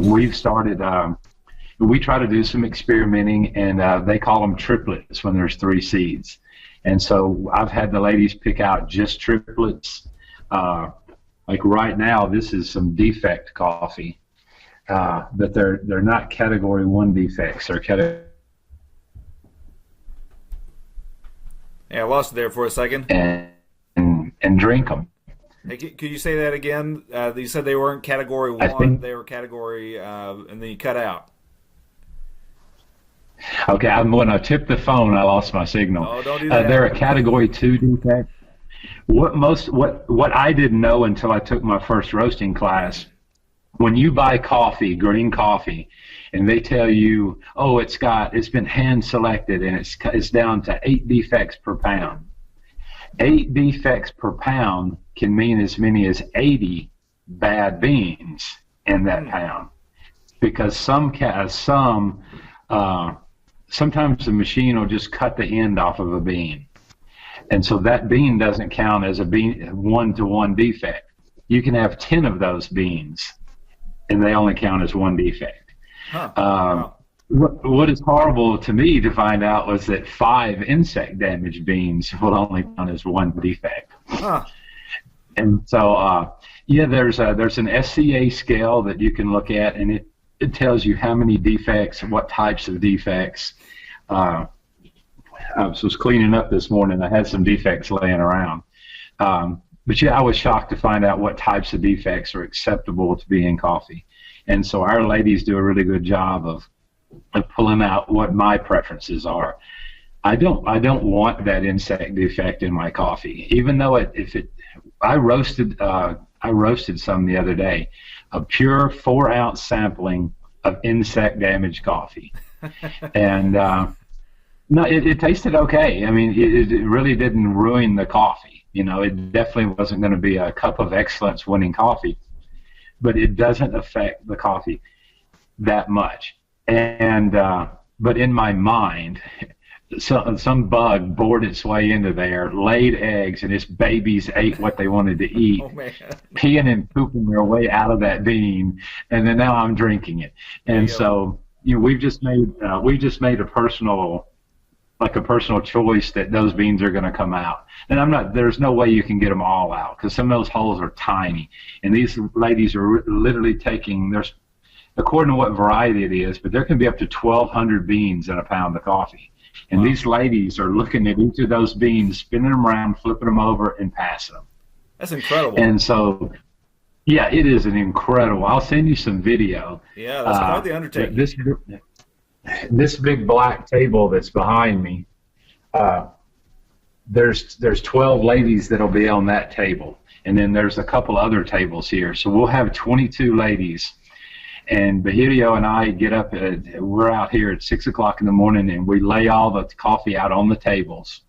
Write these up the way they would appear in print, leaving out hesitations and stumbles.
we've started. We try to do some experimenting, and they call them triplets when there's 3 seeds. And so I've had the ladies pick out just triplets. Like right now, this is some defect coffee, but they're not Category 1 defects. They're Yeah, I lost it there for a second. And drink them. Hey, could you say that again? You said they weren't Category 1, they were Category, and then you cut out. Okay, when I tipped the phone, I lost my signal. Oh, don't do that. They're a Category 2 defect. What I didn't know until I took my first roasting class, when you buy coffee, green coffee, and they tell you, oh, it's been hand selected and it's down to 8 defects per pound. 8 defects per pound can mean as many as 80 bad beans in that pound, because sometimes the machine will just cut the end off of a bean, and so that bean doesn't count as a bean 1-to-1 defect. You can have 10 of those beans, and they only count as 1 defect. Huh. Wow. What is horrible to me to find out was that 5 insect damaged beans will only count as 1 defect. Huh. And so, there's an SCA scale that you can look at, and it tells you how many defects, what types of defects. I was cleaning up this morning. I had some defects laying around. But I was shocked to find out what types of defects are acceptable to be in coffee. And so our ladies do a really good job of pulling out what my preferences are. I don't want that insect defect in my coffee, even though I roasted some the other day, a pure 4-ounce sampling of insect damaged coffee, and no, it tasted okay. I mean, it really didn't ruin the coffee. It definitely wasn't going to be a cup of excellence winning coffee, but it doesn't affect the coffee that much. And but in my mind, some bug bored its way into there, laid eggs, and its babies ate what they wanted to eat, peeing and pooping their way out of that bean, and then now I'm drinking it. And so we've just made a personal choice that those beans are going to come out. And there's no way you can get them all out, because some of those holes are tiny, and these ladies are literally taking according to what variety it is, but there can be up to 1,200 beans in a pound of coffee. And wow. These ladies are looking at each of those beans, spinning them around, flipping them over, and passing them. That's incredible. And so, yeah, it is an incredible. I'll send you some video. Yeah, that's quite the undertaking. This big black table that's behind me, there's 12 ladies that'll be on that table. And then there's a couple other tables here. So we'll have 22 ladies. And Bahirio and I get up, we're out here at 6 o'clock in the morning, and we lay all the coffee out on the tables.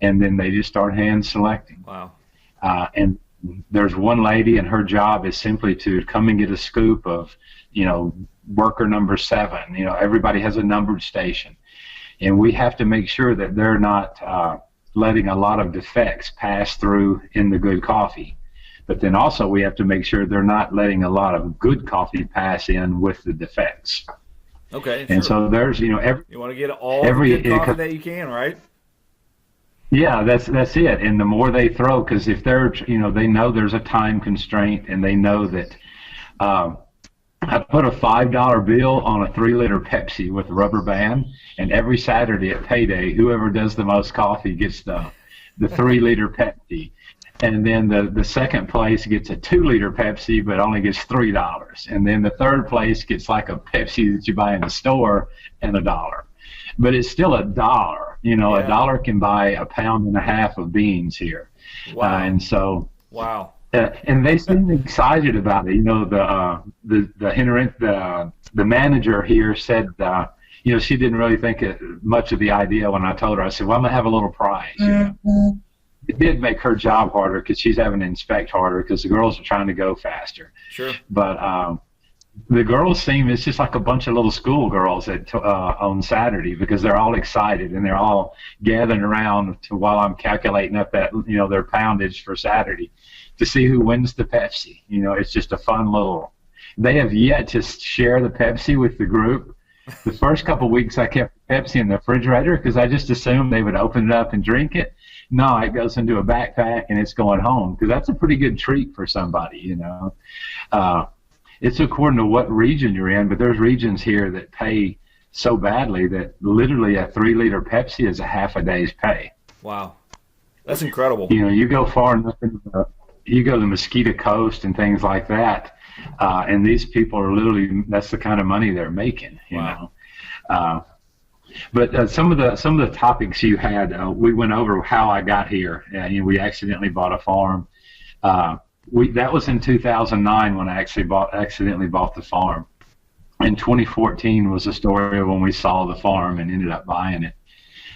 And then they just start hand selecting. Wow. And there's one lady, and her job is simply to come and get a scoop of, worker number 7. Everybody has a numbered station. And we have to make sure that they're not letting a lot of defects pass through in the good coffee. But then also we have to make sure they're not letting a lot of good coffee pass in with the defects. Okay. And so there's, you want to get all the good coffee that you can, right? Yeah, that's it. And the more they throw, because if they're, they know there's a time constraint, and they know that I put a $5 bill on a 3-liter Pepsi with a rubber band, and every Saturday at payday, whoever does the most coffee gets the 3-liter Pepsi. And then the second place gets a 2-liter Pepsi, but only gets $3. And then the third place gets like a Pepsi that you buy in the store and $1. But it's still $1. $1 can buy 1.5 pounds of beans here. Wow. And so. Wow. And they seem excited about it. The manager here said, she didn't really think much of the idea when I told her. I said, well, I'm gonna have a little prize. Mm-hmm. It did make her job harder, because she's having to inspect harder, because the girls are trying to go faster. Sure. But the girls it's just like a bunch of little school girls on Saturday, because they're all excited, and they're all gathering around while I'm calculating up that, their poundage for Saturday to see who wins the Pepsi. It's just a fun little, They have yet to share the Pepsi with the group. The first couple of weeks I kept Pepsi in the refrigerator because I just assumed they would open it up and drink it. No, it goes into a backpack and it's going home because that's a pretty good treat for somebody, you know. It's according to what region you're in, but there's regions here that pay so badly that literally a 3-liter Pepsi is a half a day's pay. Wow. That's incredible. You know, you go far enough, you go to the Mosquito Coast and things like that, and these people are literally, that's the kind of money they're making, you know. But some of the topics you had, we went over how I got here. You know, we accidentally bought a farm. That was in 2009 when I accidentally bought the farm. And 2014 was the story of when we saw the farm and ended up buying it.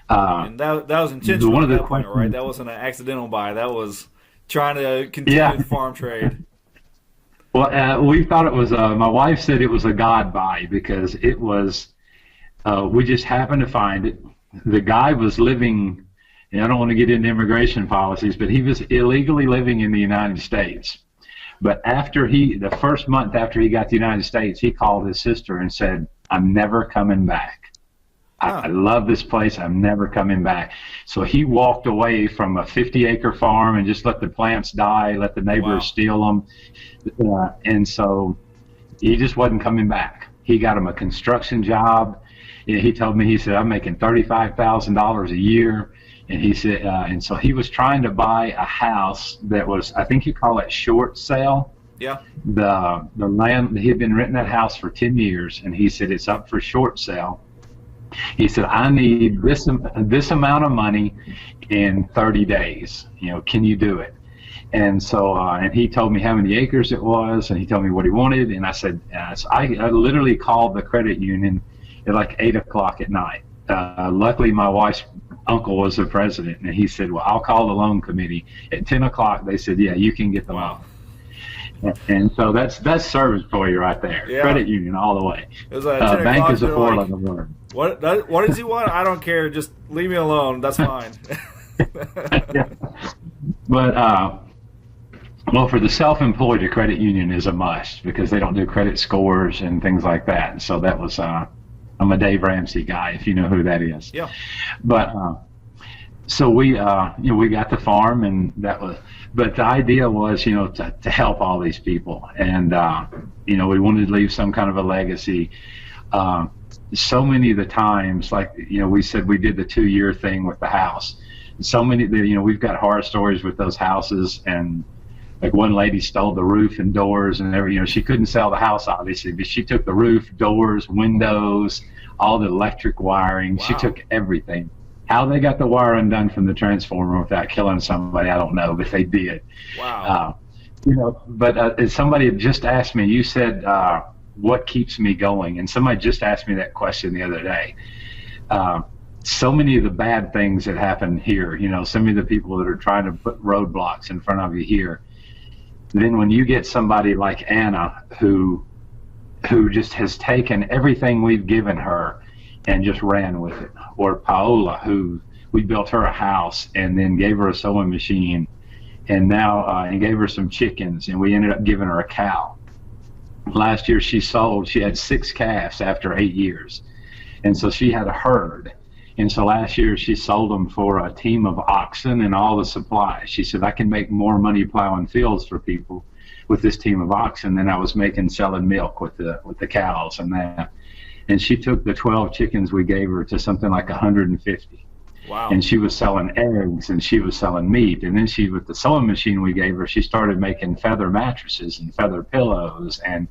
And that was intentional at that point, right? That wasn't an accidental buy. That was trying to continue the farm trade. Well, we thought it was, my wife said it was a God buy because it was, we just happened to find it. The guy was living, and I don't want to get into immigration policies, but he was illegally living in the United States. But the first month after he got to the United States, he called his sister and said, "I'm never coming back. I love this place. I'm never coming back." So he walked away from a 50-acre farm and just let the plants die, let the neighbors steal them. And so he just wasn't coming back. He got him a construction job. He told me, he said, "I'm making $35,000 a year." And he said, and so he was trying to buy a house that was, I think you call it short sale. Yeah. The land, he had been renting that house for 10 years, and he said, "It's up for short sale." He said, "I need this amount of money in 30 days. You know, can you do it?" And so, and he told me how many acres it was, and he told me what he wanted. And I said, so I literally called the credit union at like 8 o'clock at night. Luckily, my wife's uncle was the president, and he said, "Well, I'll call the loan committee." At 10 o'clock, they said, "Yeah, you can get the loan." And so that's service for you right there. Yeah. Credit union all the way. It was 10 bank is a like, four-letter word. What does he want? I don't care. Just leave me alone. That's fine. Yeah. But well, for the self-employed, a credit union is a must because they don't do credit scores and things like that. And so that was. I'm a Dave Ramsey guy, if you know who that is. Yeah. But so we got the farm, and that was. But the idea was, to help all these people, and we wanted to leave some kind of a legacy. So many of the times, like we said, we did the 2-year thing with the house. So many, we've got horror stories with those houses, and like one lady stole the roof and doors and everything. She couldn't sell the house, obviously, but she took the roof, doors, windows, all the electric wiring. Wow. She took everything. How they got the wire undone from the transformer without killing somebody, I don't know, but they did. Wow. But somebody had just asked me, you said, what keeps me going? And somebody just asked me that question the other day. So many of the bad things that happen here, so many of the people that are trying to put roadblocks in front of you here, then when you get somebody like Anna who just has taken everything we've given her and just ran with it, or Paola, who we built her a house and then gave her a sewing machine, and now and gave her some chickens, and we ended up giving her a cow. Last year she had 6 calves after 8 years, and so she had a herd. And so last year she sold them for a team of oxen and all the supplies. She said, "I can make more money plowing fields for people with this team of oxen than I was making selling milk with the cows and that." And she took the 12 chickens we gave her to something like 150. Wow. And she was selling eggs, and she was selling meat. And then with the sewing machine we gave her, she started making feather mattresses and feather pillows. And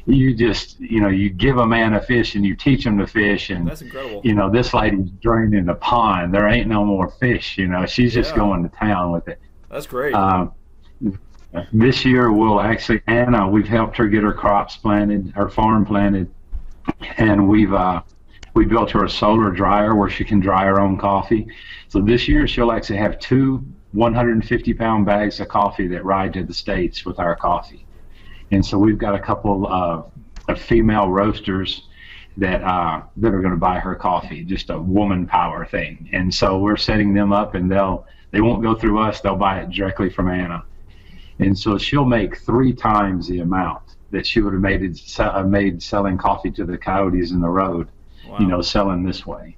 you just, you give a man a fish and you teach him to fish. And that's incredible. This lady's draining the pond. There ain't no more fish. She's just going to town with it. That's great. This year Anna, we've helped her get her crops planted, her farm planted. And we built her a solar dryer where she can dry her own coffee. So this year she'll actually have 2 150-pound bags of coffee that ride to the States with our coffee. And so we've got a couple of female roasters that are going to buy her coffee, just a woman power thing. And so we're setting them up, and they won't go through us. They'll buy it directly from Anna. And so she'll make 3 times the amount that she would have made selling coffee to the coyotes in the road, Wow. selling this way.